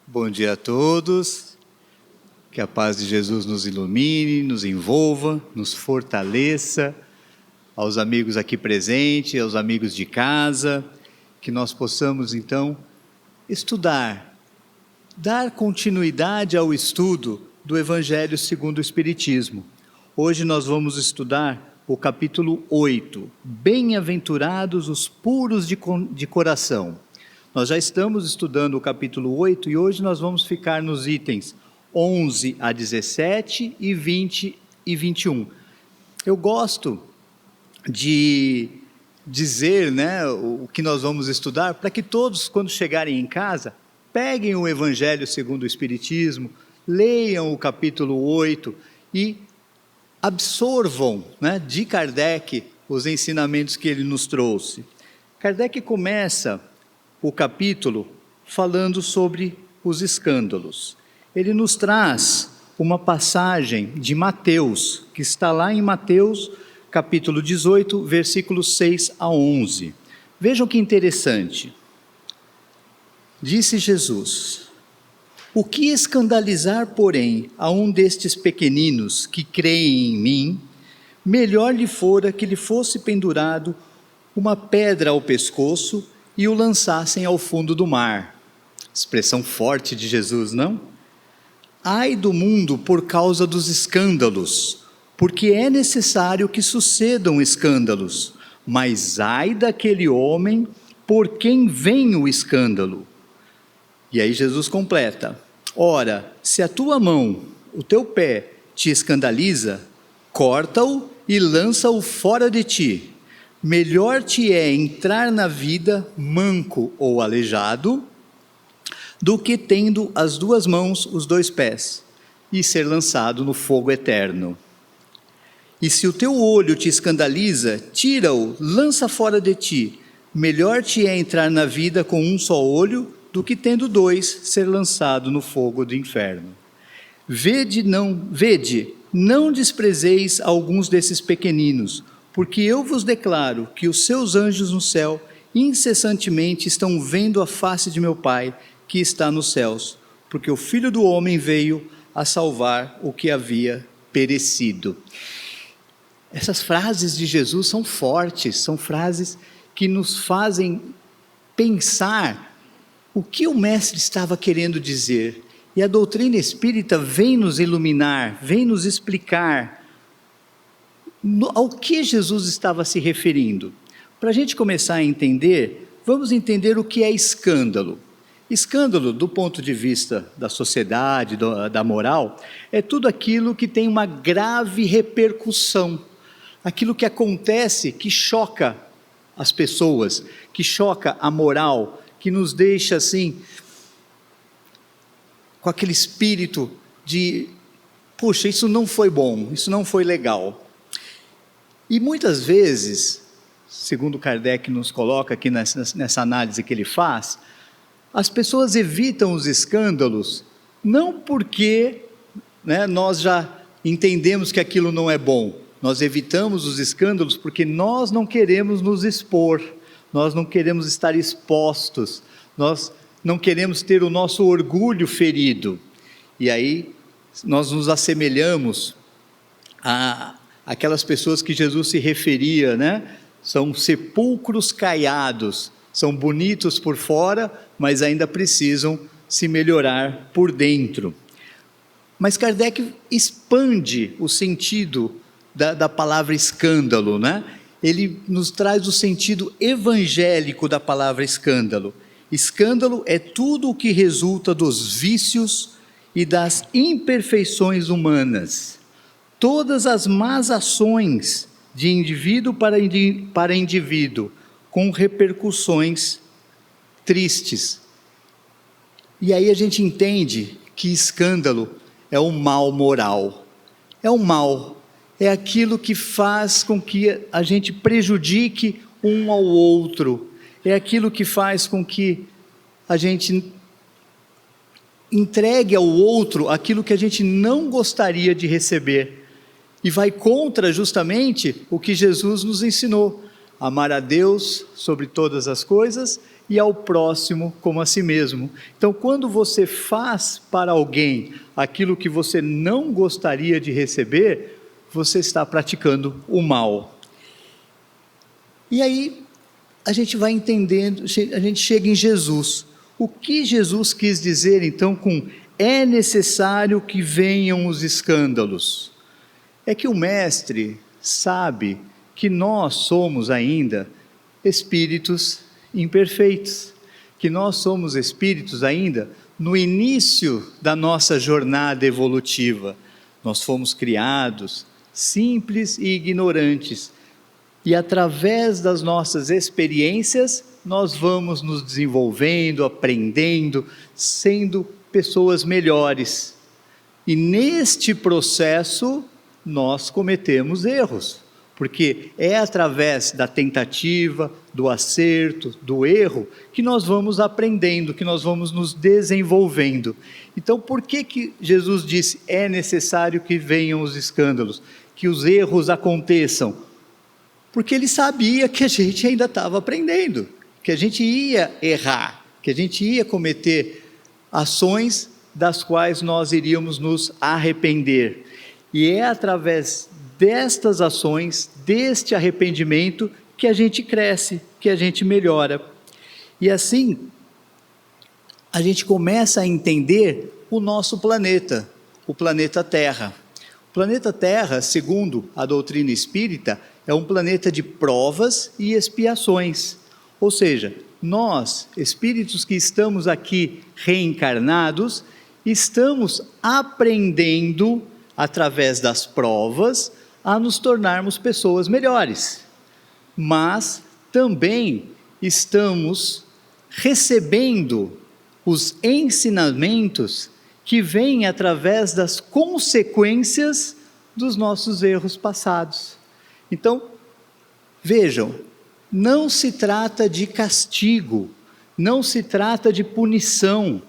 Bom dia a todos, que a paz de Jesus nos ilumine, nos envolva, nos fortaleça, aos amigos aqui presentes, aos amigos de casa, que nós possamos então estudar, dar continuidade ao estudo do Evangelho segundo o Espiritismo. Hoje nós vamos estudar o capítulo 8, Bem-aventurados os puros de coração. Nós já estamos estudando o capítulo 8 e hoje nós vamos ficar nos itens 11 a 17 e 20 e 21. Eu gosto de dizer, o que nós vamos estudar, para que todos, quando chegarem em casa, peguem o Evangelho segundo o Espiritismo, leiam o capítulo 8 e absorvam, de Kardec os ensinamentos que ele nos trouxe. Kardec começa o capítulo falando sobre os escândalos. Ele nos traz uma passagem de Mateus, que está lá em Mateus, capítulo 18, versículos 6 a 11. Vejam que interessante. Disse Jesus: o que escandalizar, porém, a um destes pequeninos que creem em mim, melhor lhe fora que lhe fosse pendurado uma pedra ao pescoço e o lançassem ao fundo do mar. Expressão forte de Jesus, não? Ai do mundo por causa dos escândalos, porque é necessário que sucedam escândalos, mas ai daquele homem por quem vem o escândalo. E aí Jesus completa: ora, se a tua mão, o teu pé, te escandaliza, corta-o e lança-o fora de ti. Melhor te é entrar na vida manco ou aleijado, do que tendo as duas mãos, os dois pés, e ser lançado no fogo eterno. E se o teu olho te escandaliza, tira-o, lança fora de ti. Melhor te é entrar na vida com um só olho, do que tendo dois, ser lançado no fogo do inferno. Vede, não desprezeis alguns desses pequeninos, porque eu vos declaro que os seus anjos no céu incessantemente estão vendo a face de meu Pai que está nos céus, porque o Filho do Homem veio a salvar o que havia perecido. Essas frases de Jesus são fortes, são frases que nos fazem pensar o que o Mestre estava querendo dizer. E a doutrina espírita vem nos iluminar, vem nos explicar ao que Jesus estava se referindo. Para a gente começar a entender, vamos entender o que é escândalo. Escândalo, do ponto de vista da sociedade, da moral, é tudo aquilo que tem uma grave repercussão, aquilo que acontece que choca as pessoas, que choca a moral, que nos deixa assim, com aquele espírito de, puxa, isso não foi bom, isso não foi legal. E muitas vezes, segundo Kardec nos coloca aqui nessa análise que ele faz, as pessoas evitam os escândalos, não porque nós já entendemos que aquilo não é bom, nós evitamos os escândalos porque nós não queremos nos expor, nós não queremos estar expostos, nós não queremos ter o nosso orgulho ferido. E aí nós nos assemelhamos a aquelas pessoas que Jesus se referia, são sepulcros caiados, são bonitos por fora, mas ainda precisam se melhorar por dentro. Mas Kardec expande o sentido da palavra escândalo, Ele nos traz o sentido evangélico da palavra escândalo. Escândalo é tudo o que resulta dos vícios e das imperfeições humanas. Todas as más ações de indivíduo para indivíduo, com repercussões tristes. E aí a gente entende que escândalo é um mal moral. É um mal, é aquilo que faz com que a gente prejudique um ao outro, é aquilo que faz com que a gente entregue ao outro aquilo que a gente não gostaria de receber. E vai contra justamente o que Jesus nos ensinou: amar a Deus sobre todas as coisas e ao próximo como a si mesmo. Então, quando você faz para alguém aquilo que você não gostaria de receber, você está praticando o mal. E aí, a gente vai entendendo, a gente chega em Jesus. O que Jesus quis dizer, então, com é necessário que venham os escândalos? É que o Mestre sabe que nós somos ainda espíritos imperfeitos, que nós somos espíritos ainda no início da nossa jornada evolutiva. Nós fomos criados simples e ignorantes, e através das nossas experiências, nós vamos nos desenvolvendo, aprendendo, sendo pessoas melhores. E neste processo, nós cometemos erros, porque é através da tentativa, do acerto, do erro, que nós vamos aprendendo, que nós vamos nos desenvolvendo. Então, por que Jesus disse, é necessário que venham os escândalos, que os erros aconteçam? Porque ele sabia que a gente ainda estava aprendendo, que a gente ia errar, que a gente ia cometer ações das quais nós iríamos nos arrepender. E é através destas ações, deste arrependimento, que a gente cresce, que a gente melhora. E assim, a gente começa a entender o nosso planeta, o planeta Terra. O planeta Terra, segundo a doutrina espírita, é um planeta de provas e expiações. Ou seja, nós, espíritos que estamos aqui reencarnados, estamos aprendendo, através das provas, a nos tornarmos pessoas melhores. Mas também estamos recebendo os ensinamentos que vêm através das consequências dos nossos erros passados. Então, vejam, não se trata de castigo, não se trata de punição.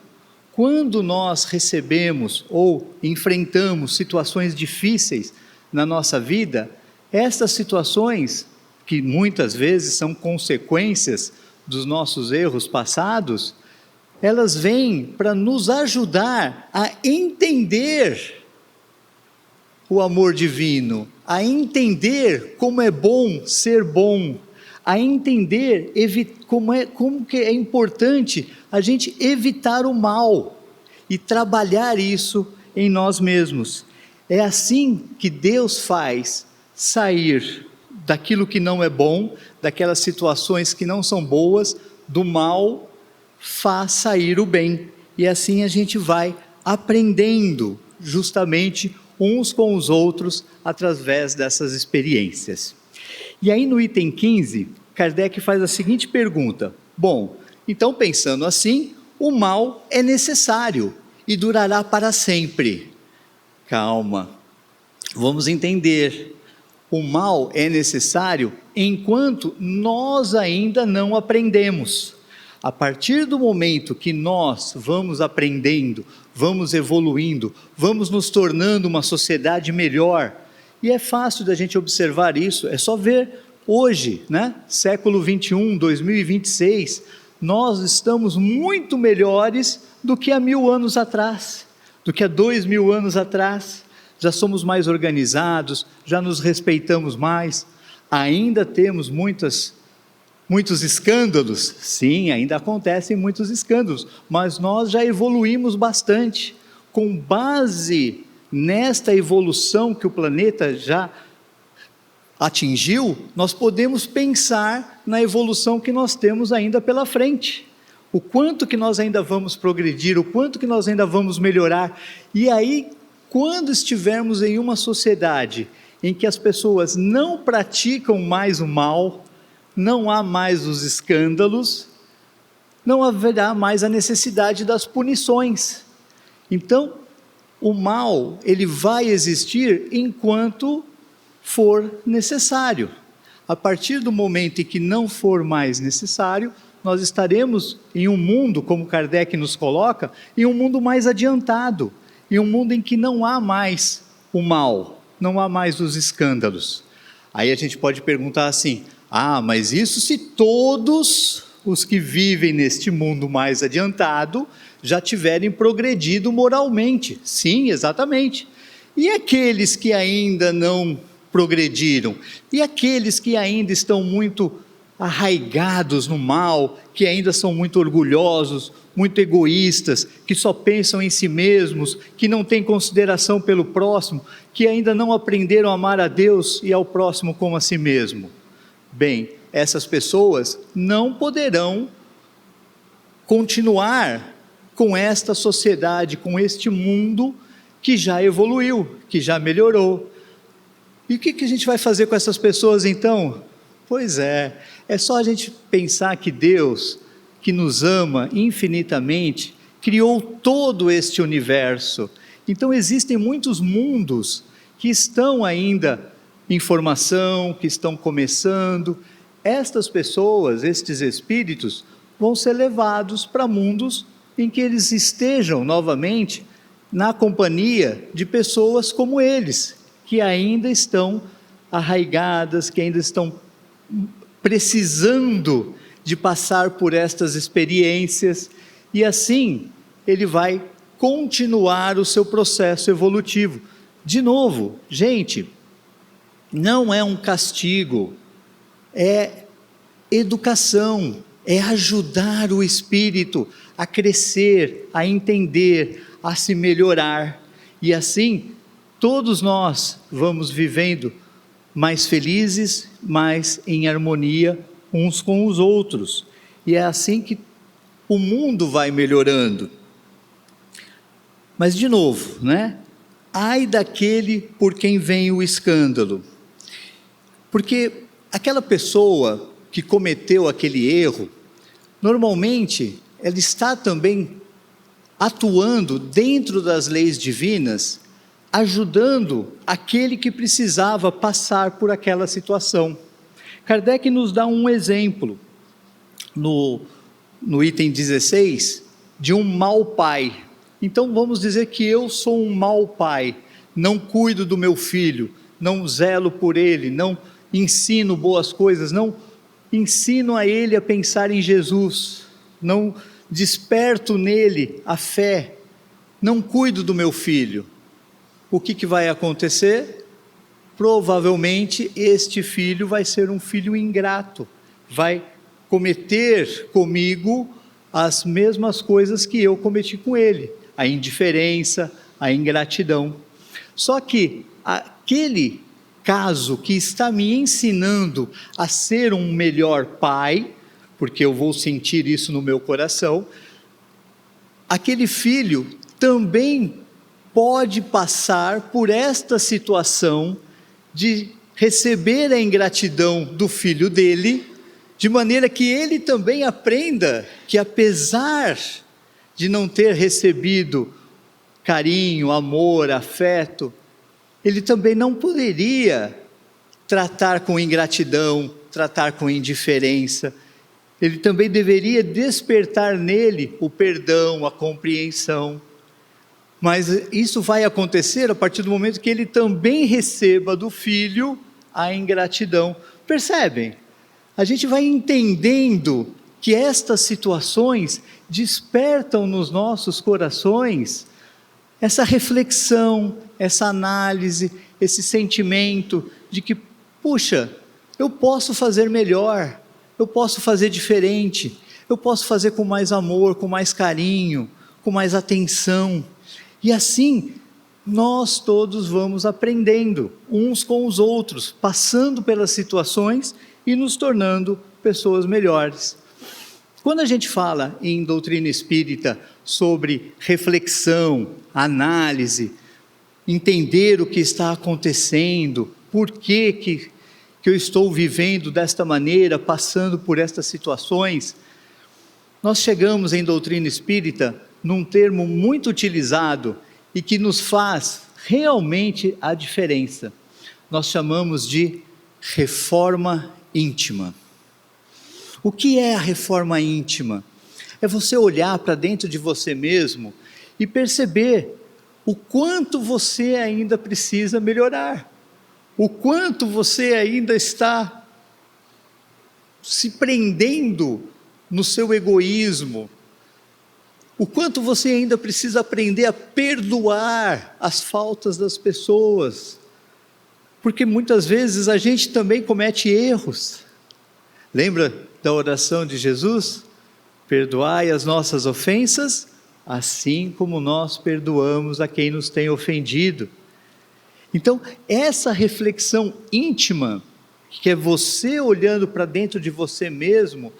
Quando nós recebemos ou enfrentamos situações difíceis na nossa vida, essas situações, que muitas vezes são consequências dos nossos erros passados, elas vêm para nos ajudar a entender o amor divino, a entender como é bom ser bom, a entender como que é importante a gente evitar o mal e trabalhar isso em nós mesmos. É assim que Deus faz sair daquilo que não é bom, daquelas situações que não são boas, do mal, faz sair o bem. E assim a gente vai aprendendo justamente uns com os outros através dessas experiências. E aí no item 15, Kardec faz a seguinte pergunta: bom, então pensando assim, o mal é necessário e durará para sempre. Calma, vamos entender. O mal é necessário enquanto nós ainda não aprendemos. A partir do momento que nós vamos aprendendo, vamos evoluindo, vamos nos tornando uma sociedade melhor, e é fácil da gente observar isso, é só ver hoje, né? Século 21, 2026, nós estamos muito melhores do que há 1000 anos atrás, do que há 2000 anos atrás. Já somos mais organizados, já nos respeitamos mais, ainda temos muitos escândalos, sim, ainda acontecem muitos escândalos, mas nós já evoluímos bastante. Com base nesta evolução que o planeta já atingiu, nós podemos pensar na evolução que nós temos ainda pela frente. O quanto que nós ainda vamos progredir, o quanto que nós ainda vamos melhorar. E aí, quando estivermos em uma sociedade em que as pessoas não praticam mais o mal, não há mais os escândalos, não haverá mais a necessidade das punições. Então, o mal, ele vai existir enquanto for necessário. A partir do momento em que não for mais necessário, nós estaremos em um mundo, como Kardec nos coloca, em um mundo mais adiantado, em um mundo em que não há mais o mal, não há mais os escândalos. Aí a gente pode perguntar assim: mas isso se todos os que vivem neste mundo mais adiantado já tiverem progredido moralmente. Sim, exatamente. E aqueles que ainda não progrediram? E aqueles que ainda estão muito arraigados no mal, que ainda são muito orgulhosos, muito egoístas, que só pensam em si mesmos, que não têm consideração pelo próximo, que ainda não aprenderam a amar a Deus e ao próximo como a si mesmo? Bem, essas pessoas não poderão continuar com esta sociedade, com este mundo que já evoluiu, que já melhorou. E o que a gente vai fazer com essas pessoas então? Pois é só a gente pensar que Deus, que nos ama infinitamente, criou todo este universo. Então existem muitos mundos que estão ainda em formação, que estão começando. Estas pessoas, estes espíritos, vão ser levados para mundos em que eles estejam novamente na companhia de pessoas como eles, que ainda estão arraigadas, que ainda estão precisando de passar por estas experiências, e assim ele vai continuar o seu processo evolutivo. De novo, gente, não é um castigo, é educação, é ajudar o espírito a crescer, a entender, a se melhorar, e assim todos nós vamos vivendo mais felizes, mais em harmonia uns com os outros, e é assim que o mundo vai melhorando. Mas de novo, ai daquele por quem vem o escândalo, porque aquela pessoa que cometeu aquele erro, normalmente ela está também atuando dentro das leis divinas, ajudando aquele que precisava passar por aquela situação. Kardec nos dá um exemplo, no item 16, de um mau pai. Então vamos dizer que eu sou um mau pai, não cuido do meu filho, não zelo por ele, não ensino boas coisas, não ensino a ele a pensar em Jesus, não desperto nele a fé, não cuido do meu filho. O que vai acontecer? Provavelmente este filho vai ser um filho ingrato, vai cometer comigo as mesmas coisas que eu cometi com ele, a indiferença, a ingratidão. Só que aquele caso que está me ensinando a ser um melhor pai, porque eu vou sentir isso no meu coração, aquele filho também pode passar por esta situação de receber a ingratidão do filho dele, de maneira que ele também aprenda que, apesar de não ter recebido carinho, amor, afeto, ele também não poderia tratar com ingratidão, tratar com indiferença. Ele também deveria despertar nele o perdão, a compreensão. Mas isso vai acontecer a partir do momento que ele também receba do filho a ingratidão. Percebem? A gente vai entendendo que estas situações despertam nos nossos corações essa reflexão, essa análise, esse sentimento de que, puxa, eu posso fazer melhor, eu posso fazer diferente, eu posso fazer com mais amor, com mais carinho, com mais atenção. E assim, nós todos vamos aprendendo, uns com os outros, passando pelas situações e nos tornando pessoas melhores. Quando a gente fala em doutrina espírita sobre reflexão, análise, entender o que está acontecendo, por que eu estou vivendo desta maneira, passando por estas situações, nós chegamos em doutrina espírita num termo muito utilizado e que nos faz realmente a diferença. Nós chamamos de reforma íntima. O que é a reforma íntima? É você olhar para dentro de você mesmo e perceber o quanto você ainda precisa melhorar, o quanto você ainda está se prendendo no seu egoísmo, o quanto você ainda precisa aprender a perdoar as faltas das pessoas, porque muitas vezes a gente também comete erros. Lembra da oração de Jesus? Perdoai as nossas ofensas, assim como nós perdoamos a quem nos tem ofendido. Então, essa reflexão íntima, que é você olhando para dentro de você mesmo,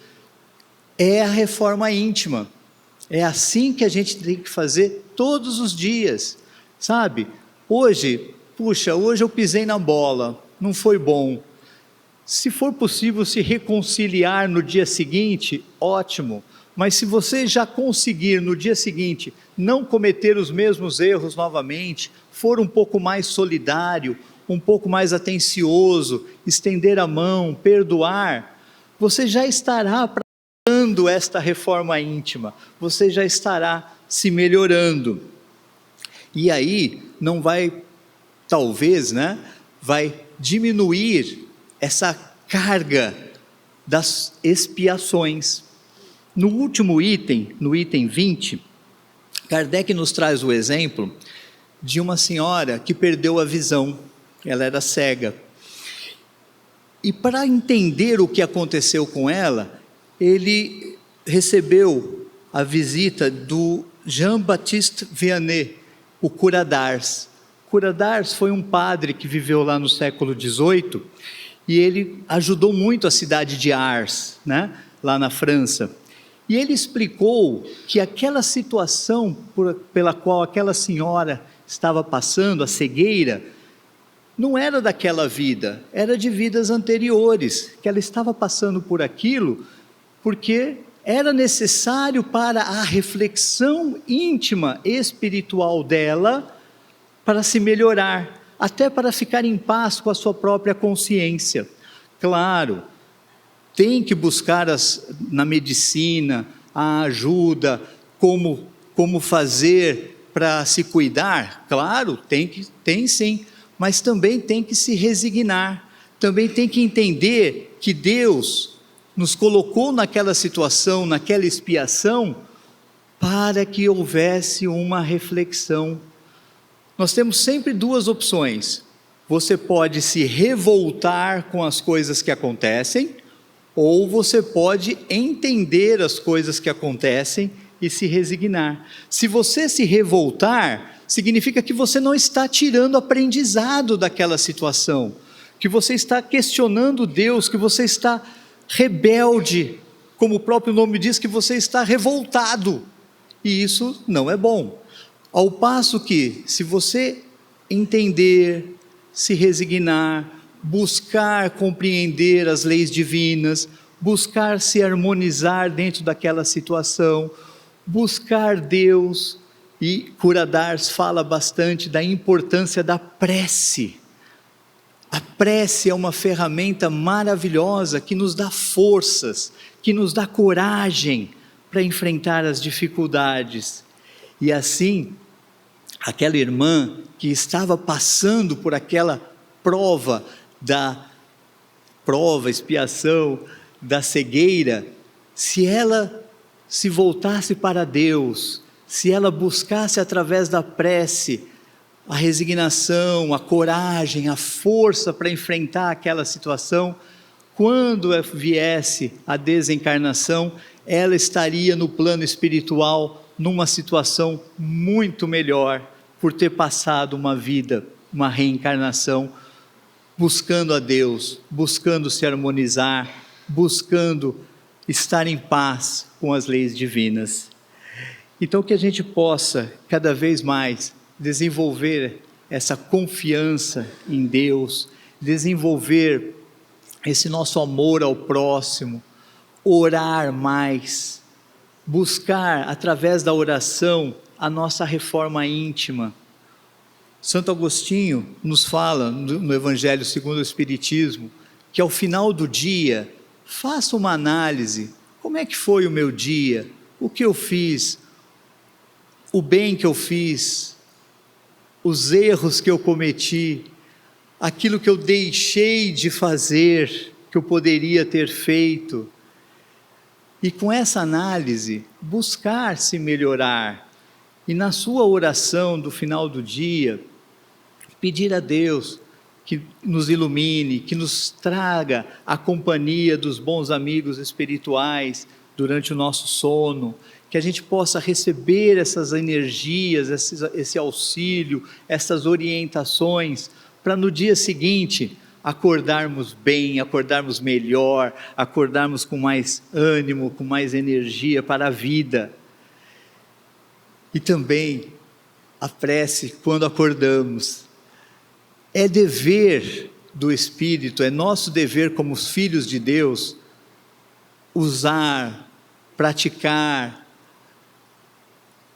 é a reforma íntima. É assim que a gente tem que fazer todos os dias, sabe? Hoje eu pisei na bola, não foi bom. Se for possível se reconciliar no dia seguinte, ótimo. Mas se você já conseguir no dia seguinte não cometer os mesmos erros novamente, for um pouco mais solidário, um pouco mais atencioso, estender a mão, perdoar, você já estará praticando esta reforma íntima, você já estará se melhorando. E aí não vai, talvez, vai diminuir essa carga das expiações. No último item, no item 20, Kardec nos traz o exemplo de uma senhora que perdeu a visão, ela era cega. E para entender o que aconteceu com ela, ele recebeu a visita do Jean-Baptiste Vianney, o cura d'Ars. Cura d'Ars foi um padre que viveu lá no século XVIII, e ele ajudou muito a cidade de Ars, lá na França. E ele explicou que aquela situação pela qual aquela senhora estava passando, a cegueira, não era daquela vida, era de vidas anteriores, que ela estava passando por aquilo, porque era necessário para a reflexão íntima, espiritual dela, para se melhorar, até para ficar em paz com a sua própria consciência. Claro, tem que buscar na medicina a ajuda, como fazer para se cuidar, claro, tem sim, mas também tem que se resignar, também tem que entender que Deus nos colocou naquela situação, naquela expiação, para que houvesse uma reflexão. Nós temos sempre duas opções: você pode se revoltar com as coisas que acontecem, ou você pode entender as coisas que acontecem e se resignar. Se você se revoltar, significa que você não está tirando aprendizado daquela situação, que você está questionando Deus, que você está rebelde, como o próprio nome diz, que você está revoltado, e isso não é bom. Ao passo que, se você entender, se resignar, buscar compreender as leis divinas, buscar se harmonizar dentro daquela situação, buscar Deus, e Cura d'Ars fala bastante da importância da prece. A prece é uma ferramenta maravilhosa que nos dá forças, que nos dá coragem para enfrentar as dificuldades. E assim, aquela irmã que estava passando por aquela expiação da cegueira, se ela se voltasse para Deus, se ela buscasse através da prece a resignação, a coragem, a força para enfrentar aquela situação, quando viesse a desencarnação, ela estaria no plano espiritual numa situação muito melhor, por ter passado uma vida, uma reencarnação, buscando a Deus, buscando se harmonizar, buscando estar em paz com as leis divinas. Então, que a gente possa cada vez mais desenvolver essa confiança em Deus, desenvolver esse nosso amor ao próximo, orar mais, buscar através da oração a nossa reforma íntima. Santo Agostinho nos fala no Evangelho segundo o Espiritismo, que ao final do dia, faça uma análise: como é que foi o meu dia? O que eu fiz? O bem que eu fiz? Os erros que eu cometi? Aquilo que eu deixei de fazer, que eu poderia ter feito? e com essa análise buscar se melhorar. E na sua oração do final do dia, pedir a Deus que nos ilumine, que nos traga a companhia dos bons amigos espirituais durante o nosso sono, que a gente possa receber essas energias, esse auxílio, essas orientações, para no dia seguinte acordarmos bem, acordarmos melhor, acordarmos com mais ânimo, com mais energia para a vida. E também a prece quando acordamos. É dever do Espírito, é nosso dever como os filhos de Deus, usar, praticar,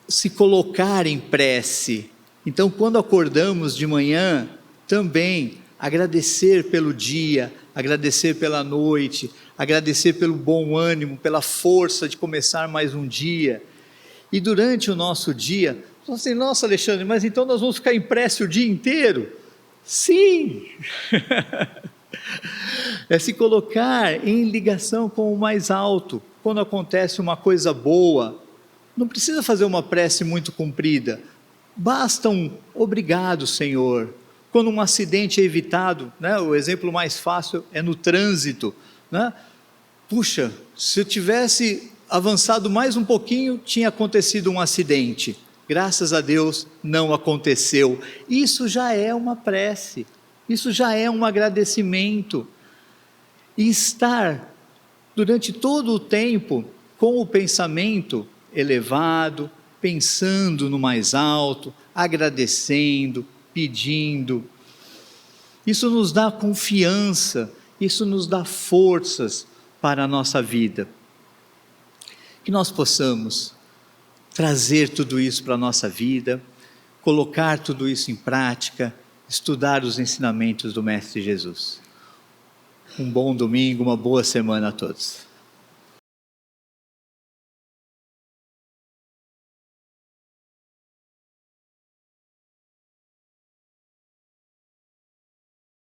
se colocar em prece. Então, quando acordamos de manhã, também agradecer pelo dia, agradecer pela noite, agradecer pelo bom ânimo, pela força de começar mais um dia. E durante o nosso dia, você assim, nossa Alexandre, mas então nós vamos ficar em prece o dia inteiro? Sim! É se colocar em ligação com o mais alto. Quando acontece uma coisa boa, não precisa fazer uma prece muito comprida, basta um obrigado, Senhor. Quando um acidente é evitado, né, o exemplo mais fácil é no trânsito, né? Puxa, se eu tivesse avançado mais um pouquinho, tinha acontecido um acidente. Graças a Deus não aconteceu. Isso já é uma prece, isso já é um agradecimento. E estar durante todo o tempo com o pensamento elevado, pensando no mais alto, agradecendo, pedindo. Isso nos dá confiança, isso nos dá forças para a nossa vida. Que nós possamos trazer tudo isso para a nossa vida, colocar tudo isso em prática, estudar os ensinamentos do Mestre Jesus. Um bom domingo, uma boa semana a todos.